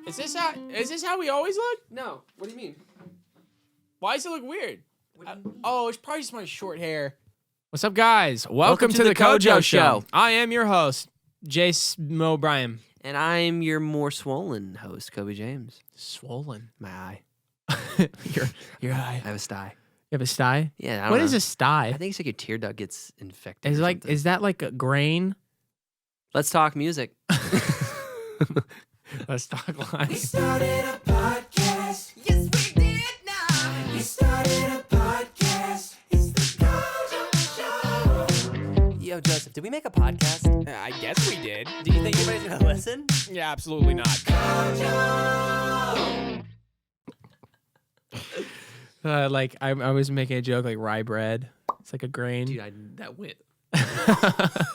Is this how we always look? No. What do you mean? Why does it look weird? Oh, it's probably just my short hair. What's up, guys? Welcome to the CoJo Show. I am your host, Jace O'Brien. And I'm your more swollen host, Coby James. Swollen? My eye. your eye. I have a sty. You have a sty? Yeah. I don't What know. is a sty? I think it's like your tear duct gets infected. Is that like a grain? Let's talk music. Let's talk live. We started a podcast. Yes, we did now. We started a podcast. It's the CoJo Show. Yo, Joseph, did we make a podcast? I guess we did. Do you think anybody's going to listen? Yeah, absolutely not. CoJo. I was making a joke like rye bread. It's like a grain. Dude, that went.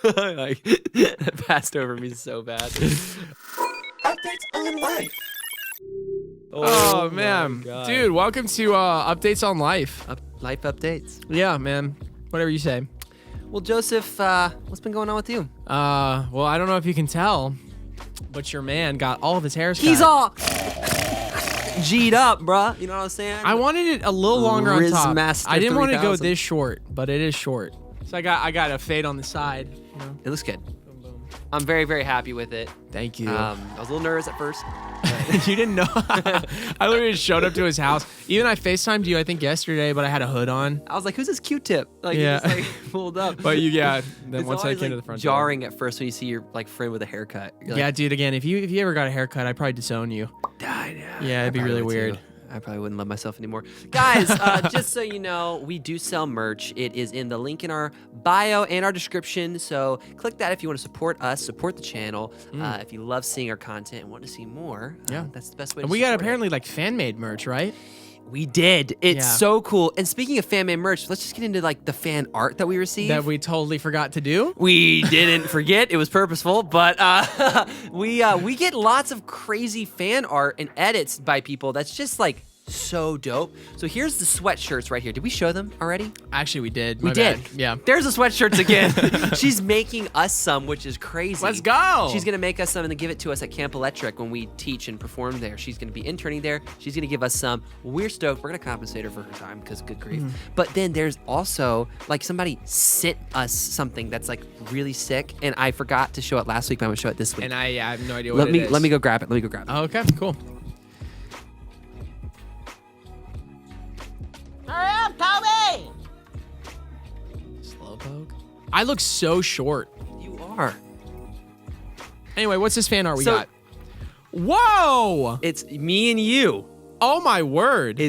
That passed over me so bad. Updates on life. Oh man, dude, welcome to Updates on Life. Life updates. Yeah, man. Whatever you say. Well, Joseph, what's been going on with you? Well, I don't know if you can tell, but your man got all of his hair cut. He's all G'd up, bruh. You know what I'm saying? I wanted it a little longer on top. Master I didn't want to go 3000. this short, but it is short. So I got a fade on the side. You know? It looks good. Boom, boom. I'm very, very happy with it. Thank you. I was a little nervous at first. You didn't know. I literally just showed up to his house. Even I FaceTimed you, I think yesterday, but I had a hood on. I was like, "Who's this Q-tip?" Like, Yeah. he just, like pulled up. But then It's once I always, came to like, the front jarring at first when you see your like friend with a haircut. You're Yeah, like, dude. Again, if you ever got a haircut, I'd probably disown you. Yeah, it'd be really weird. I probably wouldn't love myself anymore. Guys, just so you know, we do sell merch. It is in the link in our bio and our description. So click that if you want to support us, support the channel. If you love seeing our content and want to see more, Yeah. that's the best way And to we got support it. apparently like fan made merch, right? We did. It's Yeah. so cool. And speaking of fan made merch, let's just get into like the fan art that we received. That we totally forgot to do. We didn't forget. It was purposeful, but we get lots of crazy fan art and edits by people. That's just like so dope. So here's the sweatshirts right here. Did we show them already? Actually, we did. We My did. bad. Yeah. There's the sweatshirts again. She's making us some, which is crazy. Let's go. She's gonna make us some and then give it to us at Camp Electric when we teach and perform there. She's gonna be interning there. She's gonna give us some. We're stoked. We're gonna compensate her for her time because good grief. But then there's also like somebody sent us something that's like really sick, and I forgot to show it last week, but I'm gonna show it this week. And I have no idea what it is. Let me go grab it. Let me go grab it. Okay, cool. Hurry up, Coby. Slowpoke. I look so short. You are. Anyway, what's this fan art we So- got? Whoa! It's me and you. Oh my word!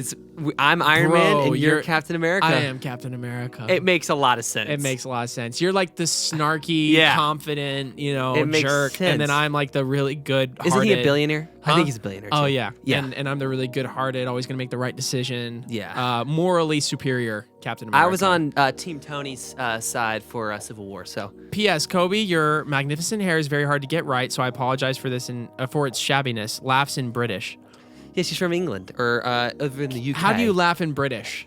I'm Iron Bro, Man and you're you're- Captain America. I am Captain America. It makes a lot of sense. It makes a lot of sense. You're like the snarky, Yeah. confident, It makes jerk, and then sense. I'm like the really good. Isn't he a billionaire? Huh? I think he's a billionaire. Oh too. yeah, Yeah. And I'm the really good-hearted, always gonna make the right decision. Yeah. Morally superior Captain America. I was on Team Tony's side for Civil War, so P.S. Coby, your magnificent hair is very hard to get right, so I apologize for this and for its shabbiness. Laughs in British. yeah, she's from England or over in the UK. How do you laugh in British?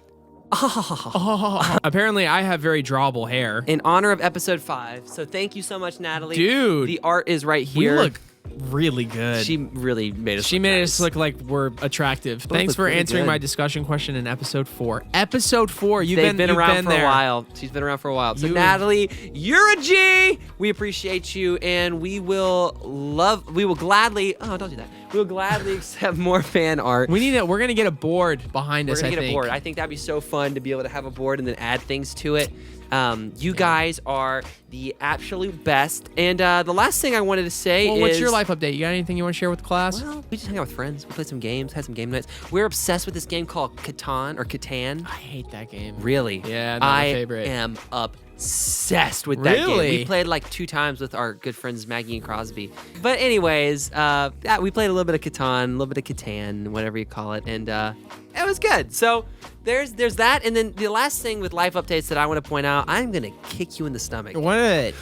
Apparently, I have very drawable hair. In honor of episode 5, so thank you so much, Natalie. Dude, the art is right we here. look really good. She really made us. She look made nice. us look like we're attractive. Thanks look for really answering good. my discussion question in episode 4. Episode 4. You've They've been you've around been for there. a while. She's been around for a while. So You- Natalie, you're a G. We appreciate you, and we will gladly. Oh, don't do that. We will gladly accept more fan art. We're gonna get a board behind We're us. gonna I get think. a board. I think that'd be so fun to be able to have a board and then add things to it. You guys are the absolute best. And the last thing I wanted to say Well, is, what's your life update? You got anything you want to share with the class? Well, we just hang out with friends. We played some games, had some game nights. We're obsessed with this game called Catan. I hate that game. Really? Yeah, not my I favorite. am obsessed with that game. Really? We played like 2 times with our good friends Maggie and Crosby. But anyways, yeah, we played a little bit of Catan, whatever you call it, and it was good. So there's that, and then the last thing with life updates that I want to point out, I'm gonna kick you in the stomach. What?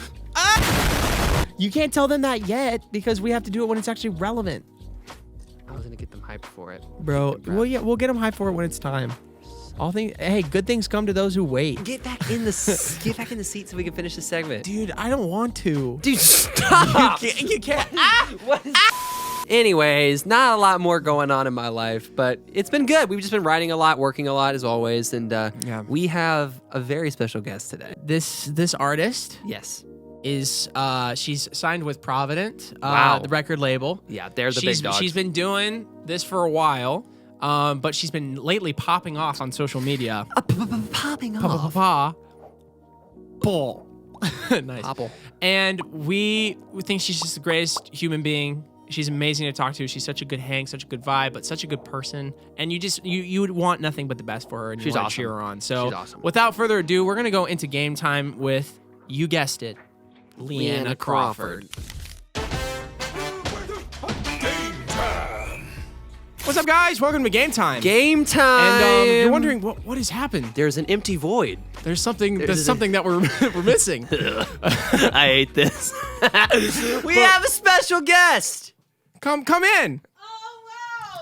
You can't tell them that yet because we have to do it when it's actually relevant, I was gonna get them hyped for it. bro. Well, yeah, we'll get them hyped for it when it's time. All things. Hey, good things come to those who wait. Get back in the seat so we can finish this segment. Dude, I don't want to. Dude, stop. You can't. Anyways, not a lot more going on in my life, but it's been good. We've just been writing a lot, working a lot as always, and we have a very special guest today. This artist Yes. is she's signed with Provident, Wow. the record label. Yeah, they're the She's big dogs. She's been doing this for a while, but she's been lately popping off on social media. Popping off. Bull. Nice. Popple. And we think she's just the greatest human being. She's amazing to talk to. She's such a good hang, such a good vibe, but such a good person. And you would want nothing but the best for her, and you She's want to awesome. cheer her on. So She's awesome. without further ado, we're gonna go into game time with, you guessed it, Leanna Leanna Crawford. What's up, guys? Welcome to Game Time. Game time. And you're wondering what has happened. There's an empty void. There's something that we're missing. I hate this. We have a special guest. Come in.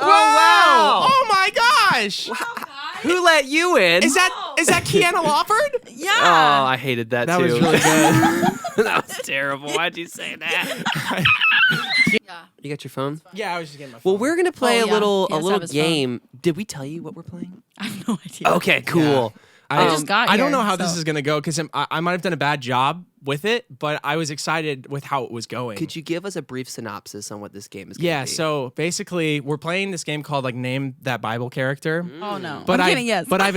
Oh, wow. Oh my gosh! Who let you in? Is that Leanna Crawford? Oh, I hated that, That too. was really good. That was terrible. Why'd you say that? Yeah. You got your phone? Yeah, I was just getting my phone. Well, we're gonna play Oh, a yeah. little He has to have his phone. game. Did we tell you what we're playing? I have no idea. Okay, cool. I just got I don't here, know how this so- is gonna go because I might have done a bad job with it, but I was excited with how it was going. Could you give us a brief synopsis on what this game is? Gonna Yeah. be? So basically, we're playing this game called like Name That Bible Character. Oh no. But I'm I kidding, yes. But I've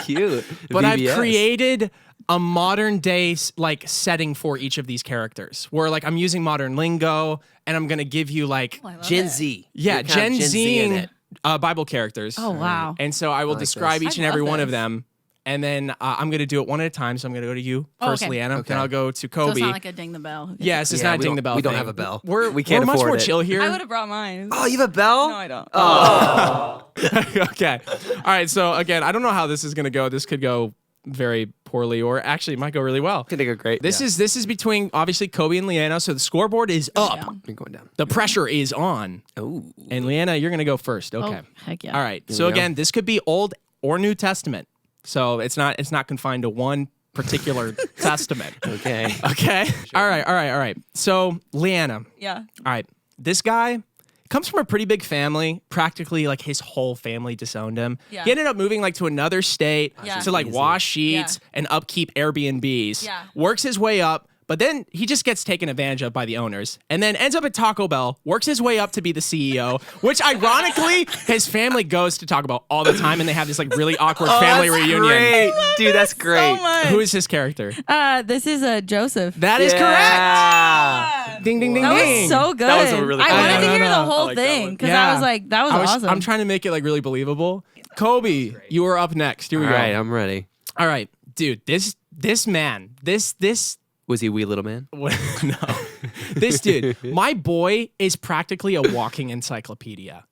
cute. But I've VBS. created a modern day like setting for each of these characters, where like I'm using modern lingo, and I'm gonna give you like Oh, I love Gen it. Z. yeah, You're kind of Gen in Z it. Bible characters. Oh wow. And so I will like describe this. each I and every love one of this. them. And then I'm going to do it one at a time. So I'm going to go to you Oh, first, okay. Leanna. Okay. Then I'll go to So Coby. it's not like a ding the bell. Yes, it's Yeah, not a we ding don't- the bell we don't thing. have a bell. We're We can't we're much afford more it. chill here. I would have brought mine. Oh, you have a bell? No, I don't. Okay. All right. So again, I don't know how this is going to go. This could go very poorly, or actually it might go really well. Gonna go great. This is between obviously Coby and Leanna. So the scoreboard is up. down. You're going down. The pressure is on. Oh. And Leanna, you're going to go first. Okay. Oh, heck yeah. All right. Here So we go. again, this could be Old or New Testament. So it's not confined to one particular testament. Okay. Okay. All right. So Leanna. Yeah. All right. This guy comes from a pretty big family. Practically like his whole family disowned him. Yeah. He ended up moving like to another state Yeah. to like Easy. wash sheets Yeah. and upkeep Airbnbs. Yeah. Works his way up. But then he just gets taken advantage of by the owners and then ends up at Taco Bell, works his way up to be the CEO, which ironically, his family goes to Taco Bell all the time and they have this like really awkward family that's reunion. Great. Dude, that's great. So much. Who is his character? This is Joseph. That is correct. Yeah. Ding, ding, ding, That ding. was so good. That was a really I good wanted one. to hear I the know. whole I like that thing one. because I was like, that was awesome. I'm trying to make it like really believable. Kobe, you are up next. Here we All go. right, I'm ready. All right, dude. This man. This. Was he a wee little man? No. This dude. My boy is practically a walking encyclopedia.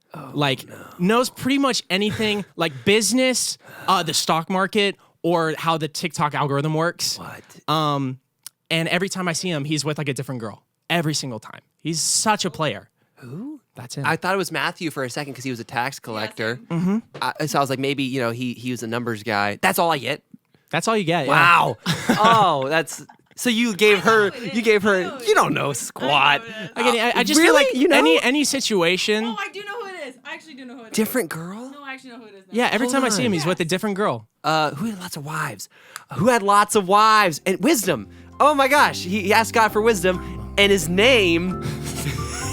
Knows pretty much anything like business, the stock market, or how the TikTok algorithm works. What? And every time I see him, he's with like a different girl. Every single time. He's such a player. Who? That's him. I thought it was Matthew for a second because he was a tax collector. So I was like, maybe he was a numbers guy. That's all I get. That's all you get. yeah. Wow. Oh, that's. So you gave her. You don't know squat. Again, I just Really? feel like You know? any situation. I do know who it is. I actually do know who it is. Different girl. No, I actually know who it is. Yeah, every Hold time I see him, on. he's with a different girl. Who had lots of wives? Who had lots of wives and wisdom? Oh my gosh, he asked God for wisdom, and his name.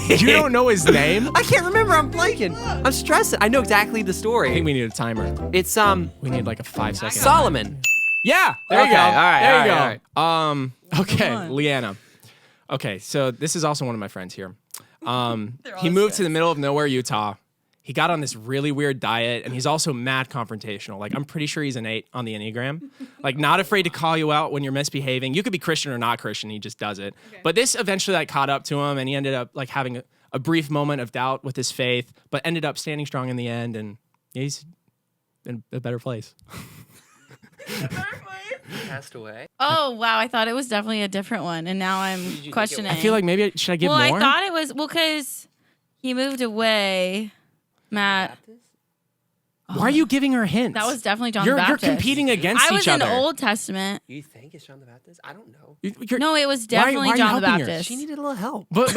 You don't know his name? I can't remember. I'm blanking. I'm stressing. I know exactly the I think story. we need a timer. It's We need like a 5-second. Solomon. Yeah, there you Okay, go. all right, there all you right, go. Okay, on. Leanna. Okay, so this is also one of my friends here. He all moved to the middle of nowhere, Utah. He got on this really weird diet, and he's also mad confrontational. Like, I'm pretty sure he's an 8 on the Enneagram. Like, not afraid to call you out when you're misbehaving. You could be Christian or not Christian. He just does it. But this eventually like caught up to him, and he ended up like having a brief moment of doubt with his faith, but ended up standing strong in the end, and he's in a better place. Passed away. Oh wow, I thought it was definitely a different one, and now I'm questioning. I feel like maybe should I give well, more? I thought it was because he moved away. Matt. Why are you giving her hints? That was definitely John You're the Baptist. competing against I was each other. in Old Testament. You think it's John the Baptist? I don't know. No, it was why definitely are you John the helping her? Baptist. She needed a little help. But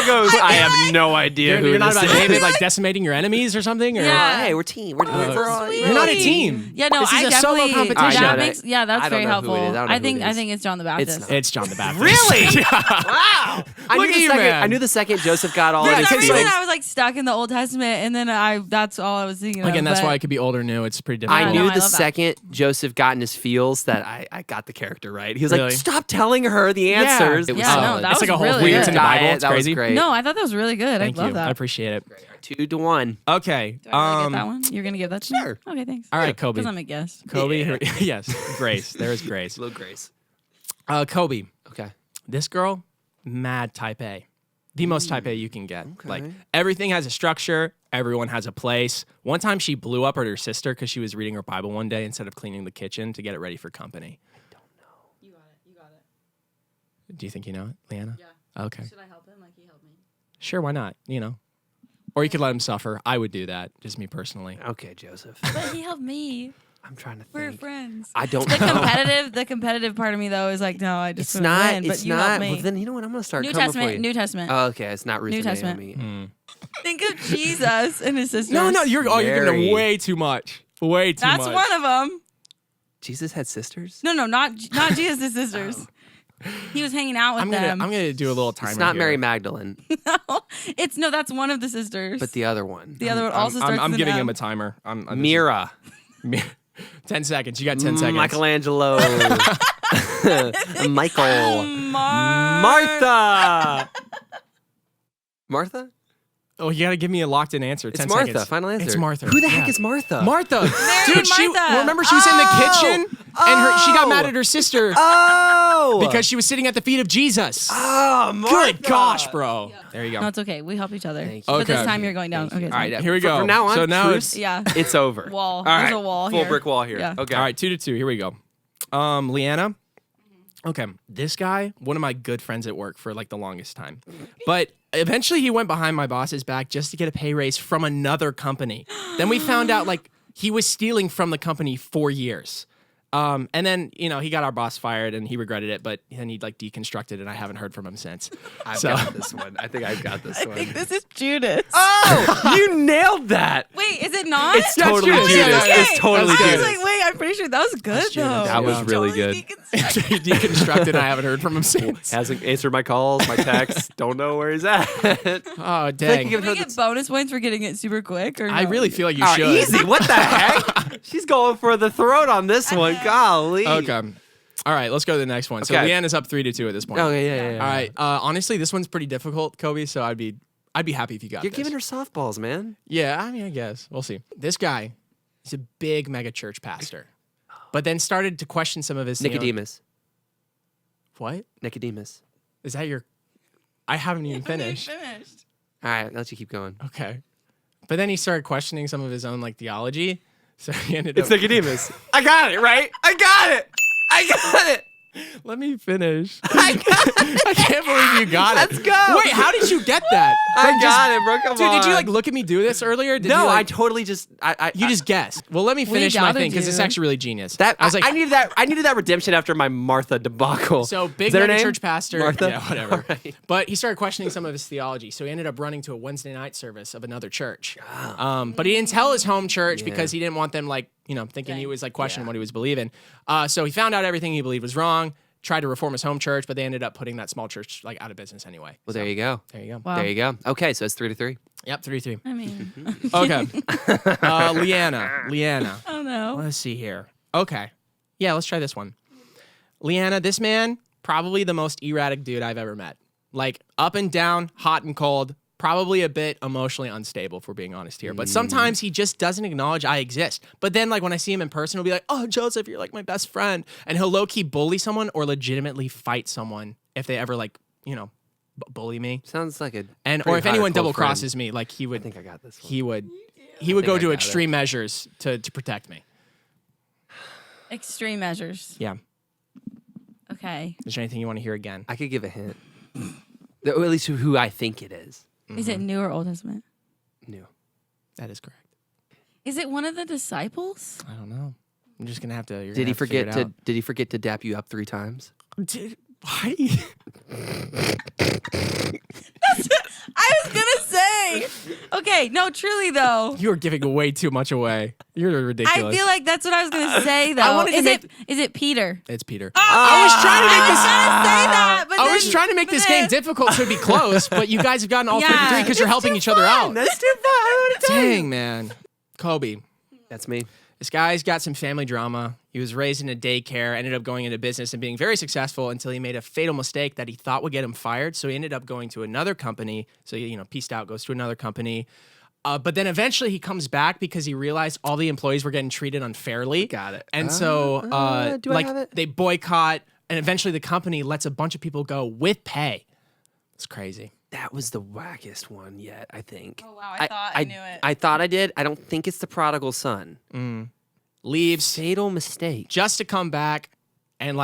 goes, I have no idea you're not about David like decimating your enemies or something? Or? Yeah. Hey, we're team. We're all. sweet. You're not a team. Yeah, no, This is I a solo definitely. competition. That I makes, yeah, that's I don't very know who helpful. it is. I don't know who it I is. think it's John the Baptist. It's John the Baptist. Really? Wow. Look at you, man. I knew the second Joseph got all For of his some reason, feelings. I was like stuck in the Old Testament, and then that's all I was thinking of. Again, that's but- why it could be old or new. It's pretty difficult. I Yeah, knew no, I the love that. second Joseph got in his feels that I got the character right. He was Really? like, stop telling her the answers. It was Yeah, no, solid. that it's was like a whole really weird good. in the Bible. Diet, It's that was crazy. great. No, I thought that was really good. Thank I love you. that. I appreciate it. 2-1. Okay. Do I really get that one? You're gonna give that to Sure. me? Okay, thanks. All right, Coby. Because I'm a guest. Kobe. Yes. Grace. There is Grace. Little Grace. Kobe. Okay. This girl, mad type A. The most type A you can get. Like, everything has a structure. Everyone has a place. One time she blew up at her sister because she was reading her Bible one day instead of cleaning the kitchen to get it ready for company. You got it. You got it. Do you think you know it, Leanna? Yeah. Okay. Should I help him like he helped me? Sure, why not? You know. Or you could let him suffer. I would do that, just me personally. Okay, Joseph. But he helped me. I'm trying to We're think. friends. I don't The know. competitive part of me though is like, no, I just It's wanna not. win, It's but you not. helped me. Well, then you know what? I'm gonna start New coming for Testament. you. New Testament. Oh, okay, it's not Ruth New and Testament. Naomi. Think of Jesus and his sisters. No, you're giving Mary. it way too much. Way too That's much. one of them. Jesus had sisters. No, not Jesus' sisters. He was hanging out with I'm them. gonna do a little timer. It's not here. Mary Magdalene, That's one of the sisters. but the other one. the other one also starts I'm with giving an him M. a timer. I'm Mira. 10 seconds. You got 10 seconds. Michelangelo. Michael. Mar- Martha. Martha? Oh, you gotta give me a locked in answer. It's 10 Martha. seconds. Final answer. It's Martha. Who the heck Yeah. is Martha? Martha. Mary Dude, she Martha. remember she was in the kitchen and she got mad Oh. at her sister Oh. because she was sitting at the feet of Jesus. Oh, Martha. Good gosh, bro. There you go. No, it's okay. We help each other. Thank you. But Okay. this time you're going down. Okay. All right. Here we go. From now on, So now truce, Yeah. it's over. Wall. All There's right. a wall Full here. brick wall here. Yeah. Okay. All right, 2-2. Here we go. Leanna. Okay, this guy, one of my good friends at work for like the longest time. But eventually he went behind my boss's back just to get a pay raise from another company. Then we found out like he was stealing from the company for years. And then, he got our boss fired and he regretted it, but then he like deconstructed and I haven't heard from him since. I've So- got this one. I think I've got this I one. think this is Judas. Oh, you nailed that. Wait, is it not? It's totally Judas. Judas. Okay. It's totally I was Judas. like, wait, I'm pretty sure that was good though. Judas. That was Yeah. really good. he deconstructed and I haven't heard from him since. Hasn't answered my calls, my texts. Don't know where he's at. Oh, dang. give Do we get bonus points for getting it super quick? Or I no? really feel like you Oh, should. easy. What the heck? She's going for the throat on this one. Golly. Okay. All right, let's go to the next one. So Okay. Leanna's up 3-2 at this point. Okay, yeah. All right. Honestly, this one's pretty difficult, Kobe. So I'd be happy if you got You're this. giving her softballs, man. Yeah, I mean, I guess we'll see. This guy is a big mega church pastor, but then started to question some of his Nicodemus. What Nicodemus. is that? Your? I haven't even finished. Finished. All right, let you keep going. Okay, but then he started questioning some of his own like theology. So he ended up. Nicodemus. I got it, right? I got it. Let me finish. I got it. I can't believe you got it. Let's go. Wait, how did you get that? I Like, got it, bro. Come Dude, on. did you like look at me do this earlier? Did No, you, I like, totally just. You just guessed. Well, let me finish my doubted thing because it's you. actually really genius. That I was like, I needed that. I needed that redemption after my Martha debacle. so big Is that her mega name? church pastor. Martha? Yeah, whatever. All right. But he started questioning some of his theology. So he ended up running to a Wednesday night service of another church. But he didn't tell his home church because he didn't want them like, thinking he was like questioning what he was believing. So he found out everything he believed was wrong, tried to reform his home church, but they ended up putting that small church like out of business anyway. Well, there you go. There you go. Wow. There you go. Okay, so it's 3-3. Yep, 3-3. I mean, Okay. Leanna. I don't know. Let's see here. Okay. Yeah, let's try this one. Leanna, this man, probably the most erratic dude I've ever met. Like up and down, hot and cold, probably a bit emotionally unstable, if we're being honest here. But sometimes he just doesn't acknowledge I exist. But then, like, when I see him in person, he'll be like, oh, Joseph, you're like my best friend. And he'll low-key bully someone or legitimately fight someone if they ever, like, bully me. Sounds like a. And pretty or if hot or anyone cold double friend. crosses me, like he would I think I got this one. he would think go I to got extreme measures to protect me. Extreme measures. Yeah. Okay. Is there anything you want to hear again? I could give a hint. Or at least who I think it is. Is it New or Old Testament? New. That is correct. Is it one of the disciples? I don't know. I'm just gonna have to. You're Did gonna he have to figure forget it to? Did he forget to dap you up 3 times? Why? I was gonna say. Okay, no, truly though. You are giving way too much away. You're ridiculous. I feel like that's what I was gonna say though. wanted to Is it Peter? It's Peter. I was trying to make was this. gonna say that, but I was then- trying to make but this then- game difficult so it'd be close, but you guys have gotten all 53 because you're helping each other out. That's too fun. Dang, man. Coby. That's me. This guy's got some family drama. He was raised in a daycare, ended up going into business and being very successful until he made a fatal mistake that he thought would get him fired. So he ended up going to another company. So he, pieced out, goes to another company. But then eventually he comes back because he realized all the employees were getting treated unfairly. Got it. And so do I have it? they boycott, and eventually the company lets a bunch of people go with pay. It's crazy. That was the wackiest one yet, I think. Oh wow, I thought I knew it. I thought I did. I don't think it's the prodigal son. Leaves Fatal mistake. just to come back and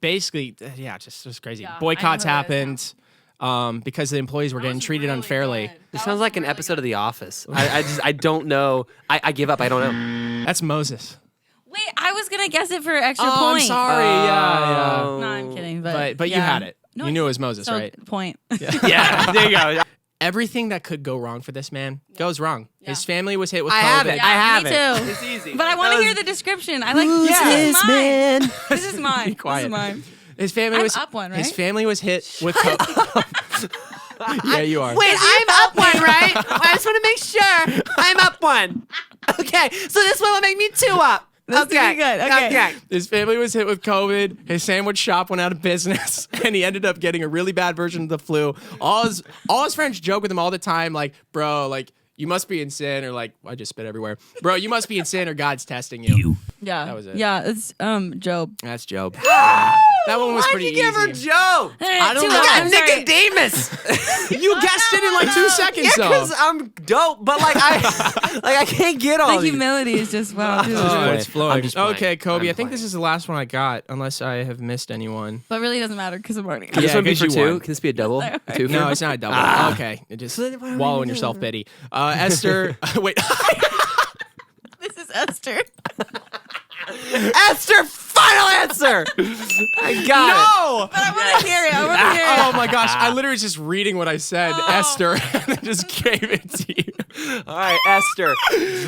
basically, just crazy. Yeah, I know Boycotts who it is happened because the employees were getting treated unfairly. This sounds like an episode of The Office. I don't know. I give up. I don't know. That's Moses. Wait, I was gonna guess it for extra I'm point. sorry. Yeah. No, I'm kidding. But You yeah. had it. No, you knew it was Moses, so right? Point. Yeah, there you go. Everything that could go wrong for this man goes wrong. Yeah. His family was hit with I COVID. have it. Yeah, I have me it. too. It's easy. But I want to hear the description. I like. This is mine. This is mine. Be quiet. This is mine. His family I'm was up one, His right? family was hit with COVID. Yeah, you are. Wait, I'm up one, right? I just want to make sure I'm up one. Okay, so this one will make me 2 up. That's pretty good. Okay. His family was hit with COVID. His sandwich shop went out of business, and he ended up getting a really bad version of the flu. All his friends joke with him all the time, like, bro, you must be in sin, or I just spit everywhere. Bro, you must be in sin, or God's testing you. Yeah. That was it. Yeah, it's Job. That's Job. That one was Why'd pretty you give her easy. Joe? I don't Too know. long. I I'm got sorry. Nicodemus. You guessed it in 2 seconds, Yeah, though. because I'm dope, but I can't get all The these. humility is just wow. Dude. Oh, playing. it's flowing. I'm just playing. Okay, Coby, I'm I think this playing. is the last one I got, unless I have missed anyone. But really doesn't matter because I'm already. Can this Yeah, one be 'cause for you 2? won. Can this be a double? Okay. 2 for No, it's not a double. Okay, just So then why are we wallow in doing your self-pity. Esther, wait. This is Esther. Esther, final answer. I got it. No! But I want to hear it. I want to hear it. Oh my gosh, I literally was just reading what I said, Esther, and then just gave it to you. All right, Esther,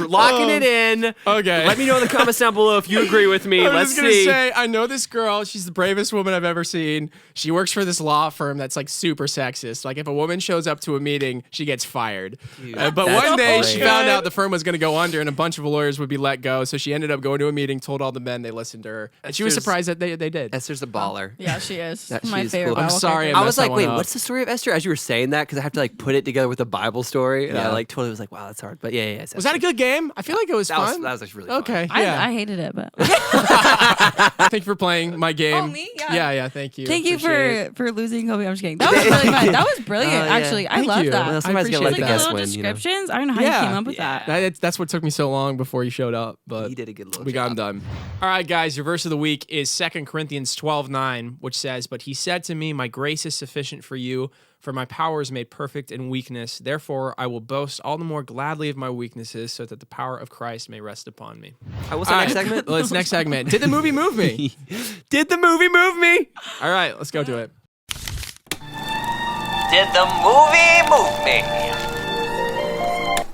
locking it in. Okay. Let me know in the comments down below if you agree with me. I'm Let's just gonna see. say, I know this girl. She's the bravest woman I've ever seen. She works for this law firm that's super sexist. If a woman shows up to a meeting, she gets fired. But that's one day great. she found out the firm was gonna go under and a bunch of lawyers would be let go. So she ended up going to a meeting, told all the men, they listened to her, and she was Esther's- surprised that they did. Esther's a baller. Yeah, she is. That- My she's favorite. cool. I'm Bible sorry, character. I was messed that like, one wait, up. what's the story of Esther? As you were saying that, because I have to put it together with the Bible story, and I Yeah. totally was like, wow, that's hard. But yeah. Was that a good game? I feel like it was That was fun. actually really fun. Okay. Yeah. I hated it, but Thank you for playing my game. Oh, me? Yeah. Yeah. Thank you. thank you Appreciate for losing Coby. I'm just kidding. That was really fun. That was brilliant. Oh, yeah. Actually, I Thank love you. that. Well, somebody's I gonna let appreciate the Like that. guest little win. You know? descriptions. I don't know how Yeah. you came up with that. That's what took me so long before you showed up, but He did a good little we got him job. done. All right, guys, your verse of the week is 2 Corinthians 12:9, which says, "But he said to me, my grace is sufficient for you, for my power is made perfect in weakness. Therefore, I will boast all the more gladly of my weaknesses, so that the power of Christ may rest upon me." What's the All next right, segment? Let's next segment. Did the movie move me? Did the movie move me? All right, let's go to it. Did the movie move me?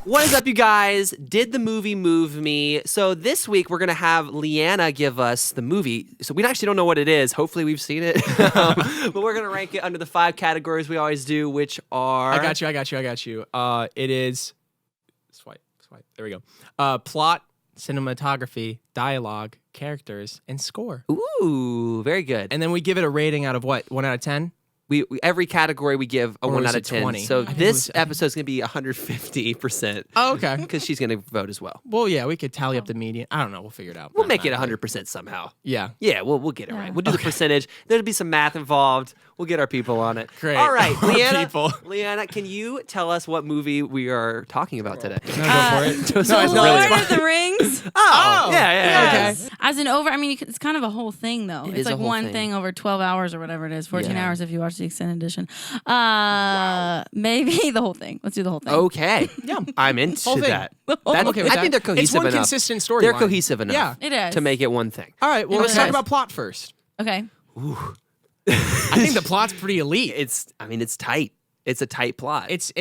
What is up, you guys? Did the movie move me? So this week we're gonna have Leanna give us the movie. So we actually don't know what it is. Hopefully we've seen it, but we're gonna rank it under the 5 categories we always do, which are. I got you. It is swipe. There we go. Plot, cinematography, dialogue, characters, and score. Ooh, very good. And then we give it a rating out of what? 1 out of 10? We every category we give a Or 1 is out of it 10. 20? So I think it this was- episode's gonna be 150% Oh, okay. because she's gonna vote as well. Well, yeah, we could tally up the median. I don't know. We'll figure it out. We'll make it 100% somehow. Yeah. Yeah, we'll get it right. We'll do the percentage. There'll be some math involved. We'll get our people on it. Great. All right, Our Leanna. people. Leanna, can you tell us what movie we are talking about today? No, go for it. Just No, it's not really really Lord fun. of the Rings. Oh, yeah. Yes. As an over, I mean, it's kind of a whole thing, though. It It's is a like whole one thing. thing over 12 hours or whatever it is, 14 Yeah. hours if you watch the extended edition. Maybe the whole thing. Let's do the whole thing. Okay. Yeah. I'm into Whole thing. that. I'm okay with I that. think they're cohesive It's one enough. consistent story. They're cohesive enough. Yeah. It is. To make it one thing. All right. Well, It let's really talk is. about plot first. Okay. I think the plot's pretty elite. It's tight. It's a tight plot. It's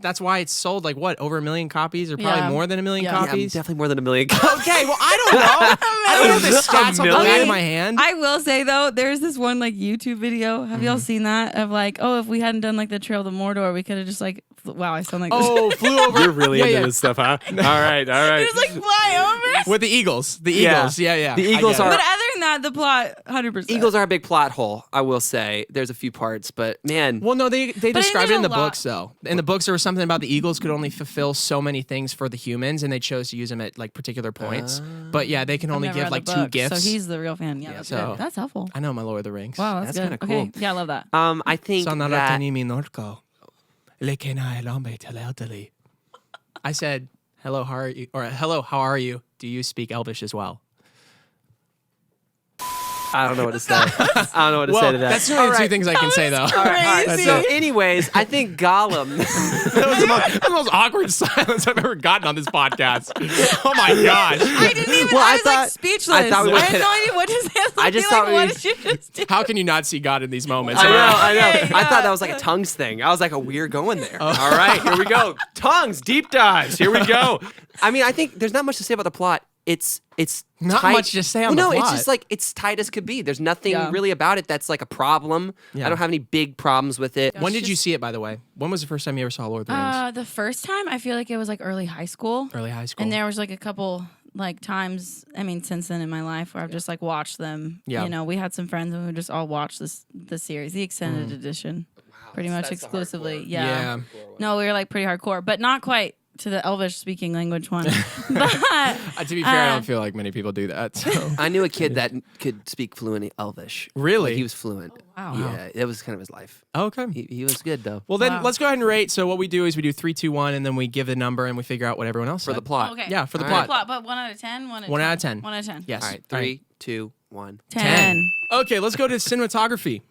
that's why it's sold like what, over 1 million copies or probably Yeah. more than 1 million Yeah. Yeah, copies. definitely more than 1 million. Okay, well I don't know. I don't know the stats off the back million? of my hand. I will say though, there's this one like YouTube video. Have y'all seen that? Of like, oh, if we hadn't done like the Trail to Mordor, we could have just like, wow, I sound like Oh, flew over. You're really Yeah, into yeah. this stuff, huh? All right. just like fly over. With the Eagles. The Yeah. Eagles. Yeah. The I Eagles get it. are- But other than that, the plot, 100%. Eagles are a big plot hole, I will say. There's a few parts, but man, Well, no, they described it in there's the a lot- books though. In the books, there was something about the Eagles could only fulfill so many things for the humans, and they chose to use them at like particular points. But yeah, they can I've only never give read like the 2 book, gifts. So he's the real fan. Yeah, that's so- good. That's helpful. I know my Lord of the Rings. Wow, that's That's good. kinda Okay. cool. Yeah, I love that. I think that I said, "Hello, how are you?" Or "Hello, how are you? Do you speak Elvish as well?" I don't know what to say. I don't know what to say to that. That's the only All two right. thing I can say though. All right. Crazy. So, anyways, I think Gollum. That was the most awkward silence I've ever gotten on this podcast. Oh my gosh! I didn't even. Well, I I was like thought- speechless. I thought we were had gonna- no idea what to say. I just thought what we- did you just do? How can you not see God in these moments? I know. Okay, I yeah. thought that was like a tongues thing. I was like, we're going there. All right, here we go. Tongues, deep dives. Here we go. I mean, I think there's not much to say about the plot. It's Not tight. much to say on well, the no, plot. it's just like it's tight as could be. There's nothing Yeah. really about it that's like a problem. Yeah. I don't have any big problems with it. When did you see it, by the way? When was the first time you ever saw Lord of the Rings? The first time, I feel like it was like early high school. Early high school. And there was like a couple like times, I mean, since then in my life where I've just like watched them. Yeah. You know, we had some friends and we would just all watch the series, the extended edition, pretty much that's the exclusively. hardcore. Yeah. No, we were like pretty hardcore, but not quite to the Elvish speaking language one. But To be fair, I don't feel like many people do that. So. I knew a kid that could speak fluent Elvish. Really? Like, he was fluent. wow. Yeah, that was kind of his life. Okay. He was good though. Well, then Wow. let's go ahead and rate. So what we do is we do 3, 2, 1, and then we give the number and we figure out what everyone else For the said. plot. Okay. Yeah, for the All plot. right. But 1 out of 10? 1 out of 10. 1 out of 10. Yes. All right, 3, 2, 1. 10. Okay, let's go to cinematography.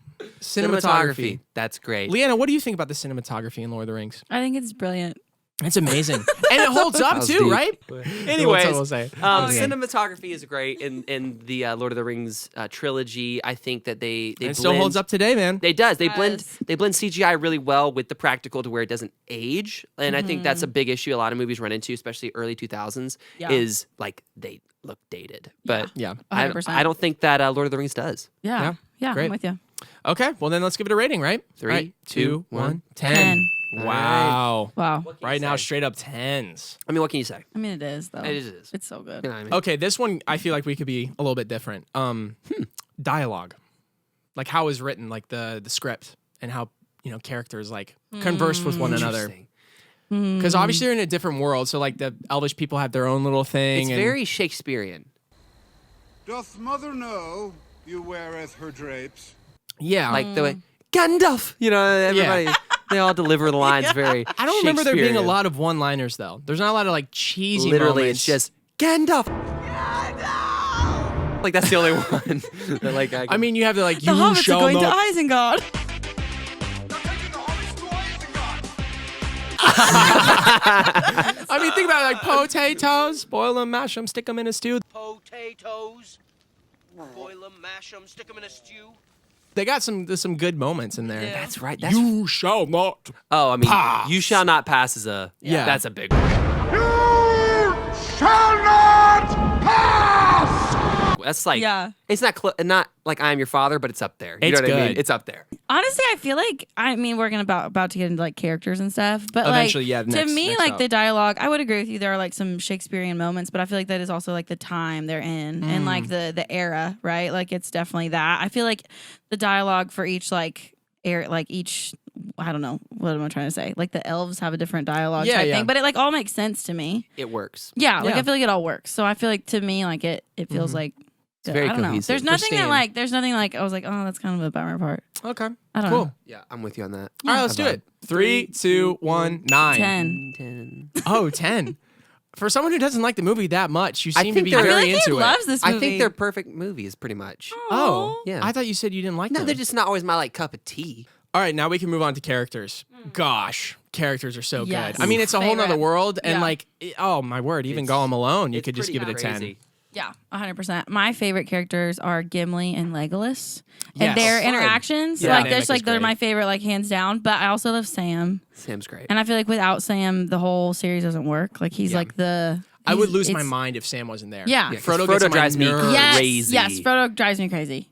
Cinematography. That's great. Leanna, what do you think about the cinematography in Lord of the Rings? I think it's brilliant. It's amazing, and it holds up That was too, deep. right? Anyways, We'll say. cinematography is great in the Lord of the Rings trilogy. I think that they And it still holds blend- up today, man. They does. They blend Yes. they blend CGI really well with the practical to where it doesn't age. And I think that's a big issue a lot of movies run into, especially early 2000s, Yeah. is like they look dated. But Yeah. I 100%. don't think that Lord of the Rings does. Yeah. Yeah, great. I'm with you. Okay, well then let's give it a rating, right? 3, All right, 2, 1, 10. 10. Wow. Wow. Right now, straight up 10s. I mean, what can you say? I mean, it is, though. It is. It's so good. You know what I mean? Okay, this one I feel like we could be a little bit different. Dialogue, like how it was written, like the script, and how characters like conversed with one another. Interesting. Because obviously they're in a different world, so like the Elvish people have their own little thing. It's and very Shakespearean. Doth mother know you weareth her drapes? yeah. Like the way Gandalf, everybody they all deliver the lines very I don't remember there being a Shakespearean. lot of one-liners though. There's not a lot of like cheesy Literally, moments. it's just Gandalf. Like that's the only one. That, like I mean, you have the like The you hobbits are shall going to not. Isengard. I mean, think about it, like potatoes, boil them, mash them, stick them in a stew. Potatoes, boil them, mash them, stick them in a stew. They got there's some good moments in there. that's right. That's You shall not. oh, I mean, pass. you shall not pass is a Yeah. That's a big one. Shall not pass! That's like Yeah. It's not like I Am Your Father, but it's up there. You It's know what I mean? good. It's up there. Honestly, I feel like we're gonna about to get into like characters and stuff, but Eventually, like yeah, to next- me, next like up. the dialogue, I would agree with you. There are like some Shakespearean moments, but I feel like that is also like the time they're in and like the era, right? Like it's definitely that. I feel like the dialogue for each each. I don't know what am I trying to say. Like the elves have a different dialogue Yeah, type yeah. thing, but it like all makes sense to me. It works. Yeah, like Yeah. I feel like it all works. So I feel like to me, like it feels like very I don't know. cohesive. There's nothing Pristine. there's nothing like I was like, oh, that's kind of a bummer part. Okay. I don't Cool. know. Yeah, I'm with you on that. All right, let's do it. 3, 2, 1, 9. 10. 10. Oh, 10. For someone who doesn't like the movie that much, you I seem to think be they're- I feel very like he into loves it. this movie. I think they're perfect movies, pretty much. Oh, Yeah. I thought you said you didn't like No, them. they're just not always my like cup of tea. All right, now we can move on to characters. Gosh, characters are so Yes. good. I mean, it's a whole nother Favorite. world, and Yeah. like, oh my word, even It's- Gollum alone, you it's could just give pretty it a 10. crazy. Yeah, 100%. My favorite characters are Gimli and Legolas, Yes. and their Fun. interactions. Yeah. Like, Dynamic there's like is they're great. my favorite, like hands down. But I also love Sam, Sam's great. and I feel like without Sam, the whole series doesn't work. Like he's Yeah. like the. I would he's- lose my it's- mind if Sam wasn't there. Yeah. Yeah, 'cause Frodo, gets Frodo on my drives me nerves. Yes, crazy. yes, Frodo drives me crazy.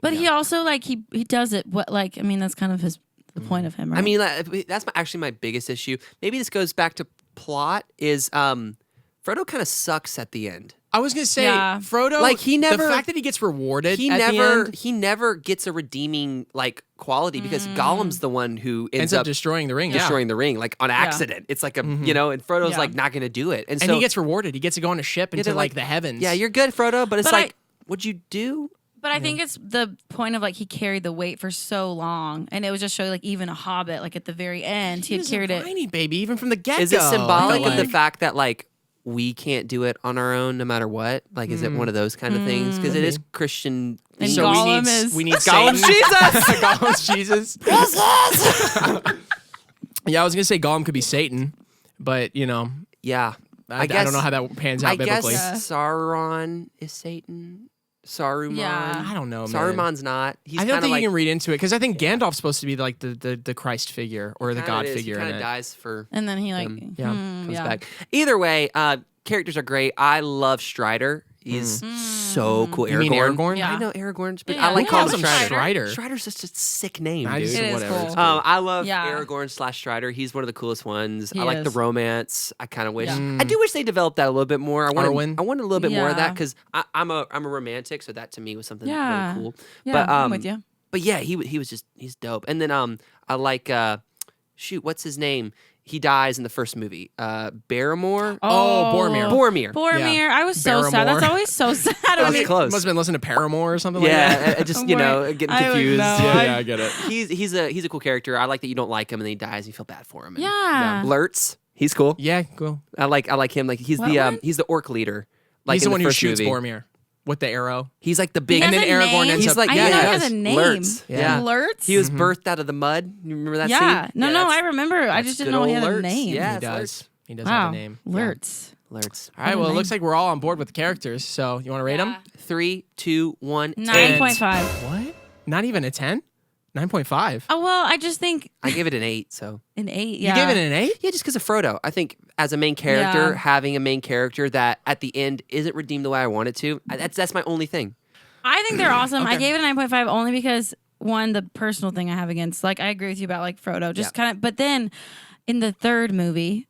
But he also like he does it. What like I mean that's kind of the point of him, right? I mean, that's actually my biggest issue. Maybe this goes back to plot. Is Frodo kind of sucks at the end. I was gonna say, Yeah. Frodo. Like, he never- The fact that he gets rewarded. He at the never end, he never gets a redeeming like quality because Gollum's the one who ends up destroying the ring. destroying the ring like on accident. It's like a and Frodo's Yeah. like not going to do it, And so he gets rewarded. He gets to go on a ship into they're like, like, the heavens. yeah, you're good, Frodo, but it's But like, what'd you do? But I think it's the point of like he carried the weight for so long, and it was just showing like even a Hobbit, like at the very end, he had He's carried a it. whiny baby, even from the get go. Is it symbolic of the like, fact that like we can't do it on our own no matter what? Like, is it one of those kind of things? Because it is Christian. And So Gollum we need Gollum's Satan. Jesus! Gollum's Jesus. Yeah, I was gonna say Gollum could be Satan, but you know, Yeah, I don't know how that pans out I guess biblically. Sauron is Satan. Saruman. Yeah. I don't know, man. Saruman's not. He's I don't kind of think like you can read into it because I think Gandalf's supposed to be like the Christ figure or the kinda God is. figure He in kind of it. dies for And then he like Yeah. comes back. Either way, characters are great. I love Strider. He's so cool. You mean Aragorn? Yeah. I know Aragorn, but Yeah, I like we calling call him him Strider. Strider. Strider's such a sick name, I dude. just- It is whatever. cool. It's cool. I love Yeah. Aragorn / Strider. He's one of the coolest ones. He I like the is. romance. I kind of wish. Yeah. I do wish they developed that a little bit more. I Arwen? wanted a little bit more of that Yeah. because I'm a romantic, so that to me was something Yeah. really cool. Yeah, but I'm with you. But yeah, he was just he's dope. And then I like shoot, what's his name? He dies in the first movie. Barrymore. Oh, Boromir. Boromir. I was so sad. Barrymore. That's always so sad. That was when he- close. Must have been listening to Paramore or something like Yeah, that. I just getting I would confused. know. Yeah, I get it. He's a cool character. I like that you don't like him and then he dies and you feel bad for him. And, Yeah. Blurtz, he's cool. Yeah, cool. I like him. Like he's What the one? he's the orc leader. Like He's in the one who first shoots movie. Boromir with the arrow. He's like the He big. has then a Aragorn name? ends He's up- like I yeah, didn't know he he has does. a name. Lurtz. Yeah. Lurtz? He was birthed out of the mud. You remember that Yeah. scene? No, Yeah, I remember. I that's just good didn't know he old had a Lurtz. name. Yeah, He it's does. Lurtz. He does Wow. have a name. Lurtz. Lurtz. All right, well, it looks like we're all on board with the characters. So you want to rate them? 3, 2, 1. 9.5. What? Not even a 10? 9.5. Oh well, I just think I gave it an 8. So an 8. You Yeah. gave it an 8? yeah, just because of Frodo. I think as a main character, Yeah. having a main character that at the end isn't redeemed the way I want it to. That's my only thing. I think they're awesome. I Okay. gave it a 9.5 only because one, the personal thing I have against, like I agree with you about like Frodo, just Yeah. kind of. But then in the third movie,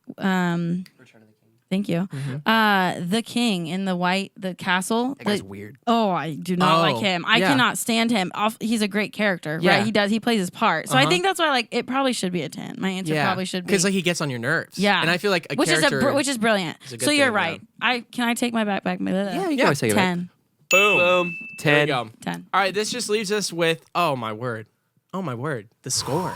thank you, the king in the castle. That guy's the- weird. Oh, I do not Oh, like him. I yeah. cannot stand him. He's a great character, Yeah. right? He plays his part. So I think that's why like it probably should be a 10. My answer probably should be Because like he gets on your nerves. Yeah. And I feel like a which character. is brilliant. is a good So you're thing, right. Can I take my back? Yeah, you can always take it back. 10. Boom. There 10. we go. 10. All right, this just leaves us with oh my word, the score,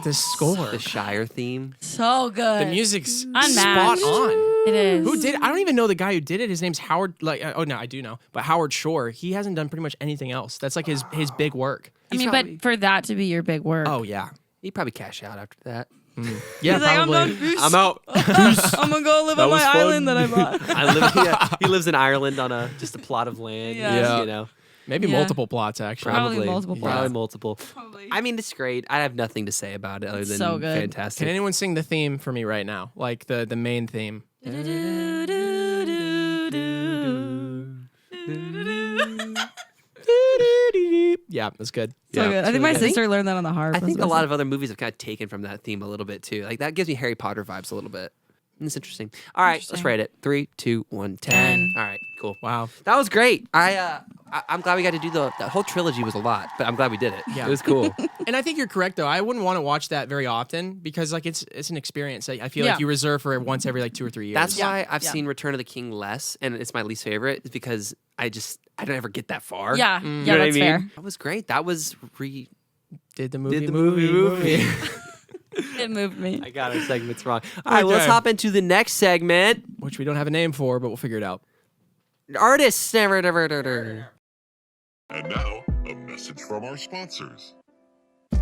the score, The Shire theme. So good. the music's Unmatched. spot on. It is. Who did it? I don't even know the guy who did it. His name's Howard. Like, oh no, I do know, but Howard Shore. He hasn't done pretty much anything else. That's like his big work. I mean, probably- but for that to be your big work. Oh yeah, He'd probably cash out after that. yeah, He's like, I'm probably. done. Peace. I'm out. I'm gonna go live on was my fun. island that I bought. He lives in Ireland on just a plot of land. Yeah. Yeah. You know, Maybe Yeah. multiple plots actually. Probably multiple Probably plots. multiple. I mean, it's great. I have nothing to say about it other than so good. fantastic. Can anyone sing the theme for me right now? Like the main theme. Yeah, that's good. So good. I think my sister learned that on the harp. I think a lot of other movies have kind of taken from that theme a little bit too. Like that gives me Harry Potter vibes a little bit. And it's interesting. All right, let's Interesting. rate it. 3, 2, 1, 10. 10. All right, cool. Wow. That was great. I I'm glad we got to do the whole trilogy was a lot, but I'm glad we did it. Yeah. It was cool. And I think you're correct though. I wouldn't want to watch that very often because like it's an experience that I feel like you reserve for once every like 2 or 3 years. That's why I've seen Return of the King less, and it's my least favorite, is because I don't ever get that far. Yeah, You know yeah, what that's I mean? fair. That was great. That was did the movie. did the movie. It moved me. I got our segments wrong. All right, well, let's Okay. hop into the next segment. Which we don't have a name for, but we'll figure it out. Artists. And now, a message from our sponsors.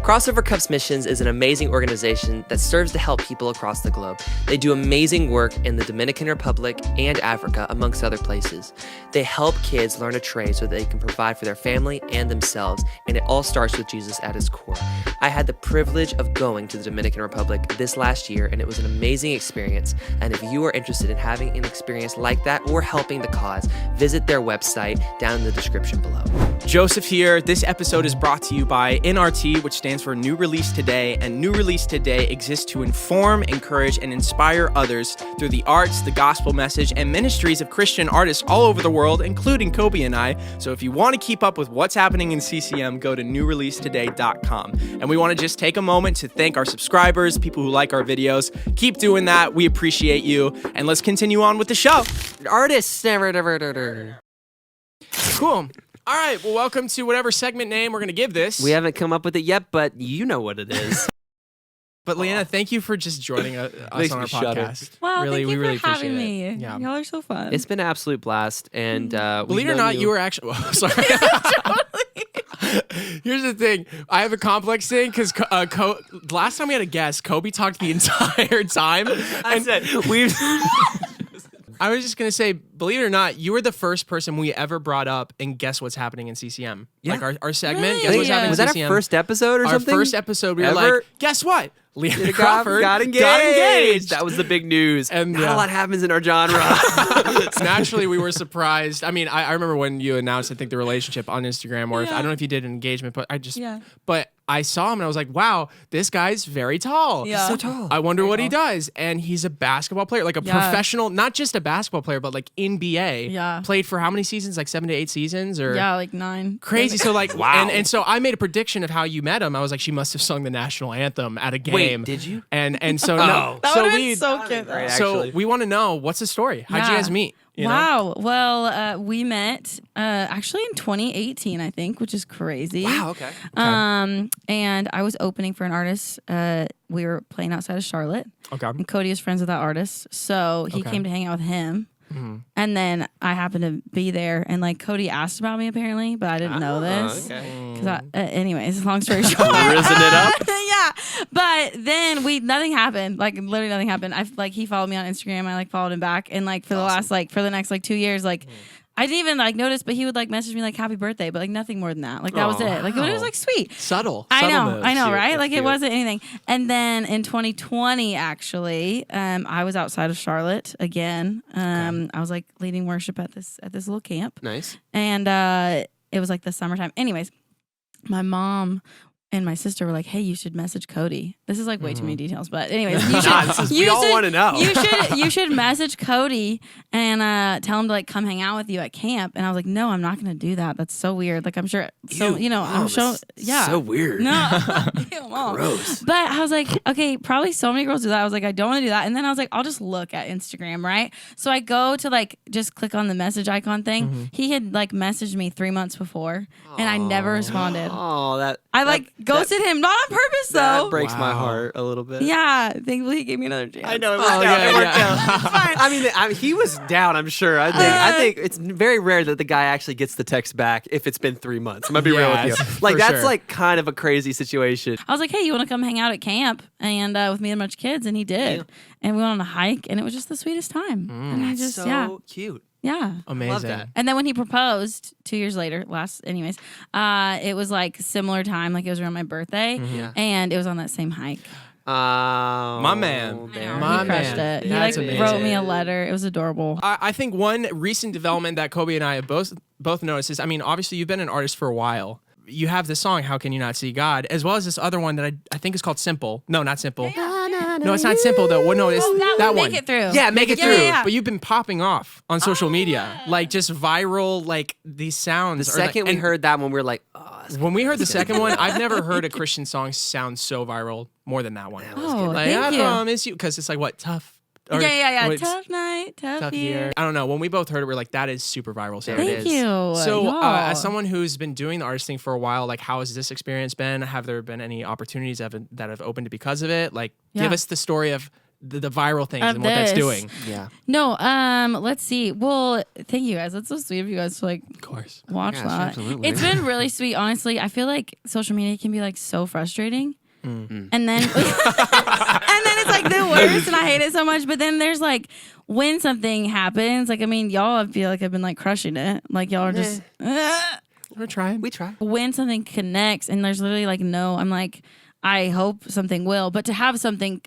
Crossover Cups Missions is an amazing organization that serves to help people across the globe. They do amazing work in the Dominican Republic and Africa, amongst other places. They help kids learn a trade so they can provide for their family and themselves, and it all starts with Jesus at its core. I had the privilege of going to the Dominican Republic this last year, and it was an amazing experience. And if you are interested in having an experience like that or helping the cause, visit their website down in the description below. Joseph here. This episode is brought to you by NRT, which stands for New Release Today, and New Release Today exists to inform, encourage, and inspire others through the arts, the gospel message, and ministries of Christian artists all over the world, including Coby and I. So if you want to keep up with what's happening in CCM, go to newreleasetoday.com. And we want to just take a moment to thank our subscribers, people who like our videos. Keep doing that. We appreciate you. And let's continue on with the show. Artists. Cool. All right, well, welcome to whatever segment name we're going to give this. We haven't come up with it yet, but you know what it is. But Leanna, thank you for just joining us Makes on our me shudder. podcast. Wow, really, thank we you really for having appreciate me. it. Yeah. Y'all are so fun. It's been an absolute blast, and Believe it or not, you were actually. Oh, sorry. Here's the thing. I have a complex thing because last time we had a guest, Coby talked the entire time. I said we've. I was just gonna say, believe it or not, you were the first person we ever brought up and guess what's happening in CCM. Yeah. Like our segment, Really? guess what's Yeah. happening Was in that CCM. our first episode or Our something? first episode, we were Ever? like, guess what? Leanna Leanna Crawford got engaged. That That was the big news. And, Not yeah. a lot happens in our genre. Naturally, we were surprised. I mean, I remember when you announced, I think, the relationship on Instagram, or if, I don't know if you did an engagement, but but I saw him and I was like, wow, this guy's very tall. Yeah. so tall. I wonder what he does. And he's a basketball player, like a Yeah. professional, not just a basketball player, but like NBA. Yeah. Played for how many seasons? Like 7 to 8 seasons or Yeah, like 9. crazy. So like, Wow. And so I made a prediction of how you met him. I was like, she must have sung the national anthem at a game. Wait, did you? And so no. That so would have we been so cute. though. Great, so actually. we want to know, what's the story? How'd you Yeah. guys meet? You know? Wow. Well, we met actually in 2018, I think, which is crazy. Wow. Okay. And I was opening for an artist. We were playing outside of Charlotte, Okay. and Cody is friends with that artist, so he Okay. came to hang out with him. Mm-hmm. And then I happened to be there, and like Cody asked about me apparently, but I didn't know this. Okay. Cause anyways, long story short, Risen it up. yeah. But then nothing happened. Like literally nothing happened. He followed me on Instagram. I like followed him back, and like for the last for the next 2 years, like I didn't even like notice, but he would like message me like happy birthday, but like nothing more than that. Like that was it. Like it was like sweet. Subtle. I Subtle know, moves. I know, Cute. right? That's Like cute. it wasn't anything. And then in 2020, actually, I was outside of Charlotte again. I was like leading worship at this little camp, Nice. and it was like the summertime. Anyways, my mom and my sister were like, "Hey, you should message Cody." This is like way too many details, but anyways, you should. we all want to know. You should message Cody and tell him to like come hang out with you at camp. And I was like, no, I'm not gonna do that. That's so weird. Like I'm sure. So Ew, I'm Mom, sure. that's Yeah. So weird. No. Ew, Mom. Gross. But I was like, okay, probably so many girls do that. I was like, I don't want to do that. And then I was like, I'll just look at Instagram, right? So I go to like just click on the message icon thing. He had like messaged me 3 months before, and I never responded. Oh, that. I like ghosted him, not on purpose That though. breaks my Wow. heart a little bit. Yeah, thankfully he gave me another chance. I know. It Oh, worked out. yeah, It worked yeah. out. It's fine. I mean, he was down. I'm sure. I think it's very rare that the guy actually gets the text back if it's been 3 months. I'm gonna be real with you. Yes, Like for that's sure. like kind of a crazy situation. I was like, hey, you want to come hang out at camp and with me and a bunch of kids? And he did. And we went on a hike, and it was just the sweetest time. And I just, So cute. yeah. Amazing. Love that. And then when he proposed 2 years later, it was like similar time, like it was around my birthday, Yeah. and it was on that same hike. My man. there. My he crushed man. it. He That's like amazing. wrote me a letter. It was adorable. I think one recent development that Coby and I have both noticed is, I mean, obviously you've been an artist for a while. You have this song, How Can You Not See God, as well as this other one that I think is called Simple. No, not Simple. No, it's not simple though. Well, no, it's that one. Make it through. Yeah, make it through. Yeah. But you've been popping off on social media, like just viral, like these sounds. The are like- second we and heard that one, we were like, oh, that's when we heard the second one, I've never heard a Christian song sound so viral more than that one. Oh, Like, thank I you. promise you, because it's like what tough. Or, Yeah. what, Tough night, tough year. year. I don't know. When we both heard it, we're like, that is super viral. There sound. it Thank is. you. So, Y'all. as someone who's been doing the artist thing for a while, like, how has this experience been? Have there been any opportunities that have opened because of it? Like, give Yeah. us the story of the viral things Of and what that's this. doing. Yeah. No, let's see. Well, thank you guys. That's so sweet of you guys to like Of course. watch Gosh, that. absolutely. It's been really sweet, honestly. I feel like social media can be like so frustrating. And then and then it's like the worst and I hate it so much. But then there's like when something happens, like I mean, y'all I feel like have been like crushing it. Like y'all are just We're trying. We try. when something connects and there's literally like no, I'm like I hope something will, but to have something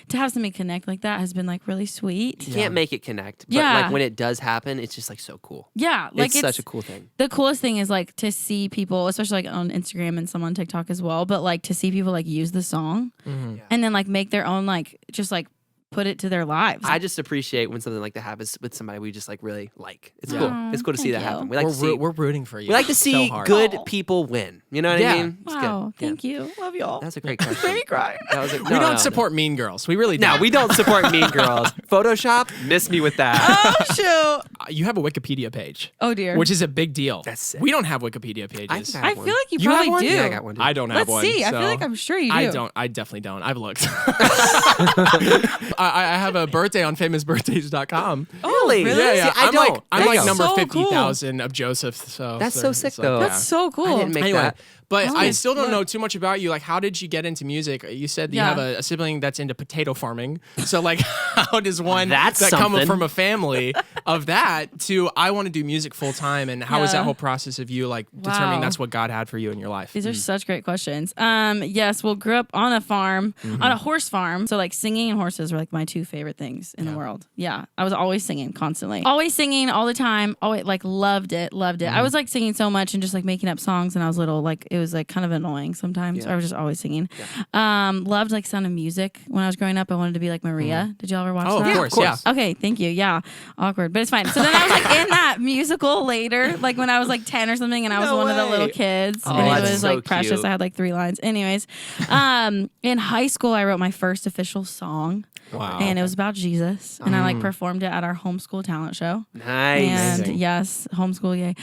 connect like that has been like really sweet. You can't make it connect. But Yeah. like when it does happen, it's just like so cool. Yeah, like It's such a cool thing. The coolest thing is like to see people, especially like on Instagram and some on TikTok as well, but like to see people like use the song and then like make their own like just like put it to their lives. I just appreciate when something like that happens with somebody we just like really like. It's Yeah. cool. It's cool to see Thank that you. happen. We like to see. We're rooting for you. We like to see so hard. good Aw. people win. You know what Yeah. I mean? It's Wow, good. thank you. Love y'all. That's a great question. Made me cry. That was We don't support mean girls. We really No, don't. we don't support Mean Girls. Photoshop, miss me with that. Oh shoot. You have a Wikipedia page, Oh dear. which is a big deal. That's sick. We don't have Wikipedia I pages. think I have feel one. like you You have probably one? do. Yeah, I got one. I don't have Let's one. see. I feel so- like I'm sure you do. I don't. I definitely don't. I've looked. I have a birthday on famousbirthdays.com. Really? really? Yeah, yeah. See, I I'm don't. like, I'm There like you go. number So 50,000 of Joseph. So That's so sick, it's like, though. yeah. That's so cool. I didn't make Anyway, that. but Oh, I still don't look. know too much about you. Like, how did you get into music? You said that Yeah. you have a sibling that's into potato farming. So, like, how does one That's that come something. from a family of that to I want to do music full time? And how was Yeah. that whole process of you like determining Wow. that's what God had for you in your life? These are such great questions. Yes, well, grew up on a farm, on a horse farm. So like singing and horses were like my two favorite things in the world. Yeah, I was always singing constantly, always singing all the time. Always like loved it. I was like singing so much and just like making up songs when I was little. Like it was like kind of annoying sometimes. I was just always singing. Loved like Sound of Music when I was growing up. I wanted to be like Maria. Did y'all ever watch Oh, that? of course, yeah. Okay, thank you. Yeah, awkward, but it's fine. So then I was like in that musical later, like when I was like 10 or something, and I was No one of the little way. kids, Oh, and it that's was so like precious. cute. I had like 3 lines. Anyways, in high school, I wrote my first official song, Wow. and it was about Jesus, and I like performed it at our homeschool talent show. Nice. And Amazing. yes, homeschool, yay.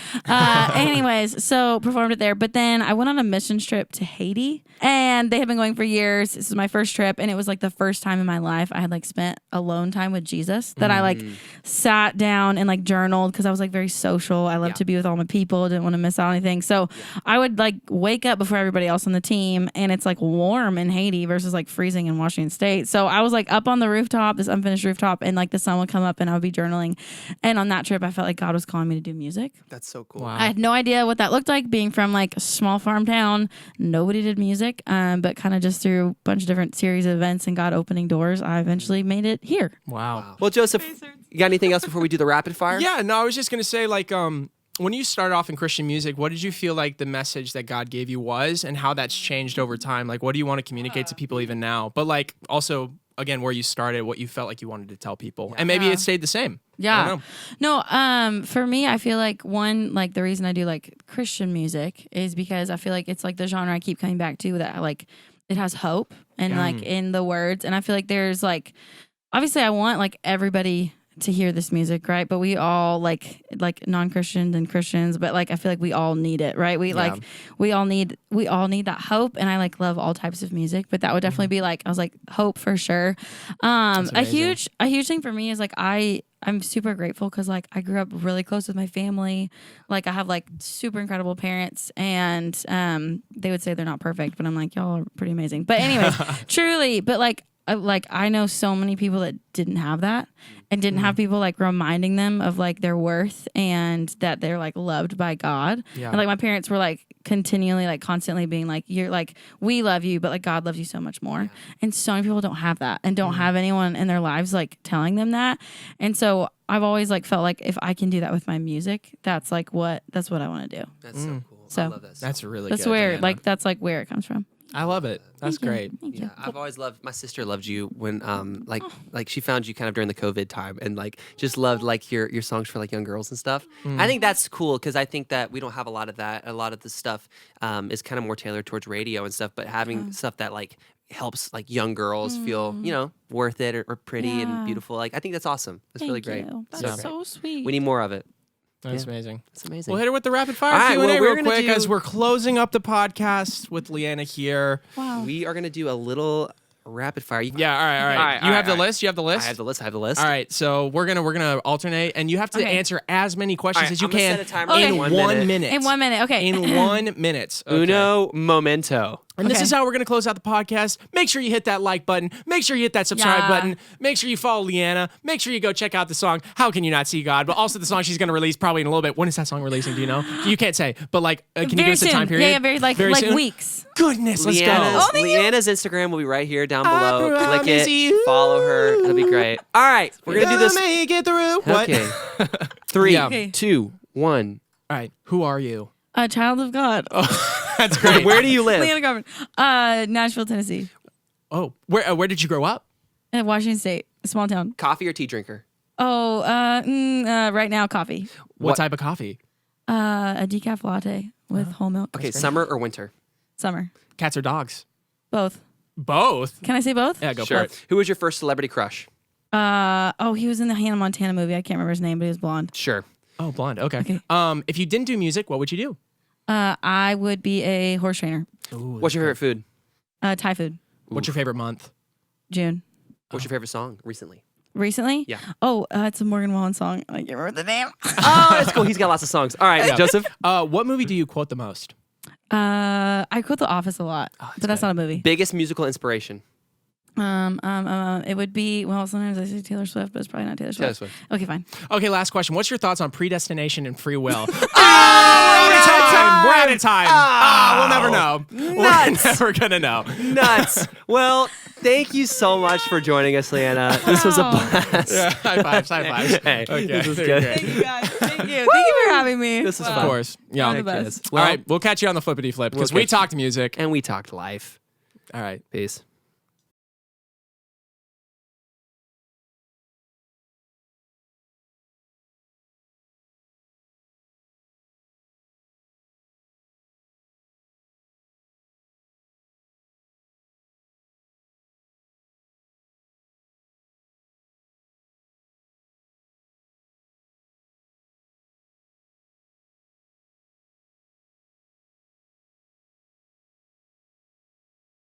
Anyways, so performed it there. But then I went on a missions trip to Haiti, and they had been going for years. This was my first trip, and it was like the first time in my life I had like spent alone time with Jesus. That I like sat down and like journaled because I was like very social. I love to be with all my people. Didn't want to miss out on anything. So I would like wake up before everybody else on the team, and it's like warm in Haiti versus like freezing in Washington State. So I was like up on the rooftop, this unfinished rooftop, and like the sun would come up, and I would be journaling. And on that trip, I felt like God was calling me to do music. That's so cool. Wow. I had no idea what that looked like being from like a small farm town. Nobody did music, but kind of just through a bunch of different series of events and God opening doors, I eventually made it here. Wow. Well, Joseph, you got anything else before we do the rapid fire? Yeah, no, I was just gonna say, like, when you started off in Christian music, what did you feel like the message that God gave you was, and how that's changed over time? Like, what do you want to communicate to people even now? But like, also, again, where you started, what you felt like you wanted to tell people, and maybe it stayed the same. I Yeah. don't know. No, for me, I feel like like the reason I do like Christian music is because I feel like it's like the genre I keep coming back to that like it has hope and like in the words. And I feel like there's like, obviously I want like everybody to hear this music, right? But we all like non-Christians and Christians, but like I feel like we all need it, right? We all need that hope, and I like love all types of music, but that would definitely be like I was like hope for sure. A huge thing for me is like I'm super grateful because like I grew up really close with my family. Like I have like super incredible parents, and they would say they're not perfect, but I'm like y'all are pretty amazing. But anyways, truly, but like I know so many people that didn't have that and didn't have people like reminding them of like their worth and that they're like loved by God. Yeah. And like my parents were like continually like constantly being like you're like we love you, but like God loves you so much more. And so many people don't have that and don't have anyone in their lives like telling them that. And so I've always like felt like if I can do that with my music, that's what I want to do. That's so cool. I So, love that. That's really That's good. where Leanna. like that's like where it comes from. I love it. That's great. Thank you. Yeah, I've always loved. My sister loved you when like she found you kind of during the COVID time, and like just loved like your songs for like young girls and stuff. I think that's cool because I think that we don't have a lot of that. A lot of the stuff is kind of more tailored towards radio and stuff, but having stuff that like helps like young girls feel worth it or pretty and beautiful. Like I think that's awesome. That's really great. You. So That's so sweet. we need more of it. That's amazing. It's amazing. We'll hit her with the rapid fire All right, Q&A well, we're real gonna quick do- as we're closing up the podcast with Leanna here. Wow. We are gonna do a little rapid fire. Yeah, all right. All right, You have the all right. list? You have the list? I have the list. All right, so we're gonna alternate, and you have to Okay. answer as many questions All right, as you I'm gonna can set a timer in for 1 minute. In 1 minute. Okay. In 1 minute. Okay. Uno momento. And this Okay. is how we're going to close out the podcast. Make sure you hit that like button. Make sure you hit that subscribe Yeah. button. Make sure you follow Leanna. Make sure you go check out the song, How Can You Not See God? But also the song she's going to release probably in a little bit. When is that song releasing? Do you know? You can't say. But like, can you Very give us a soon. time period? Yeah, very Very like soon? weeks. Goodness, let's Leanna's, go. Leanna's Instagram will be right here down I below. Click promise it. you. Follow her. It'll be great. All right, we're gonna do this. Make it through. What? Okay. 3, Yeah. Okay. 2, 1. All right. Who are you? A child of God. That's great. Where do you live? Leanna Crawford. Nashville, Tennessee. Oh, where did you grow up? At Washington State, a small town. Coffee or tea drinker? Oh, right now, coffee. What type of coffee? A decaf latte with whole milk. Okay, summer or winter? Summer. Cats or dogs? Both. Both. Can I say both? Yeah, go Sure. for it. Who was your first celebrity crush? He was in the Hannah Montana movie. I can't remember his name, but he was blonde. Sure. Oh, blonde. Okay. Okay. If you didn't do music, what would you do? I would be a horse trainer. What's your favorite food? Thai food. What's your favorite month? June. What's your favorite song recently? Recently? Yeah. Oh, it's a Morgan Wallen song. I can't remember the name. Oh, that's cool. He's got lots of songs. All right, Joseph. What movie do you quote the most? I quote The Office a lot, but that's not a movie. Biggest musical inspiration? It would be, well, sometimes I say Taylor Swift, but it's probably not Taylor Swift. Taylor Swift. Okay, fine. Okay, last question. What's your thoughts on predestination and free will? We're out of time. We'll never know. Nuts. We're never gonna know. Nuts. Well, thank you so much for joining us, Leanna. This was a blast. Yeah, high fives. High fives. Hey, Okay, this was there good. you go. Thank you, guys. Thank you. Thank you for having me. This was Of fun. course. Yeah. All the best. All right, we'll catch you on the flippity flip because we catch- talked music. And we talked life. All right. Peace.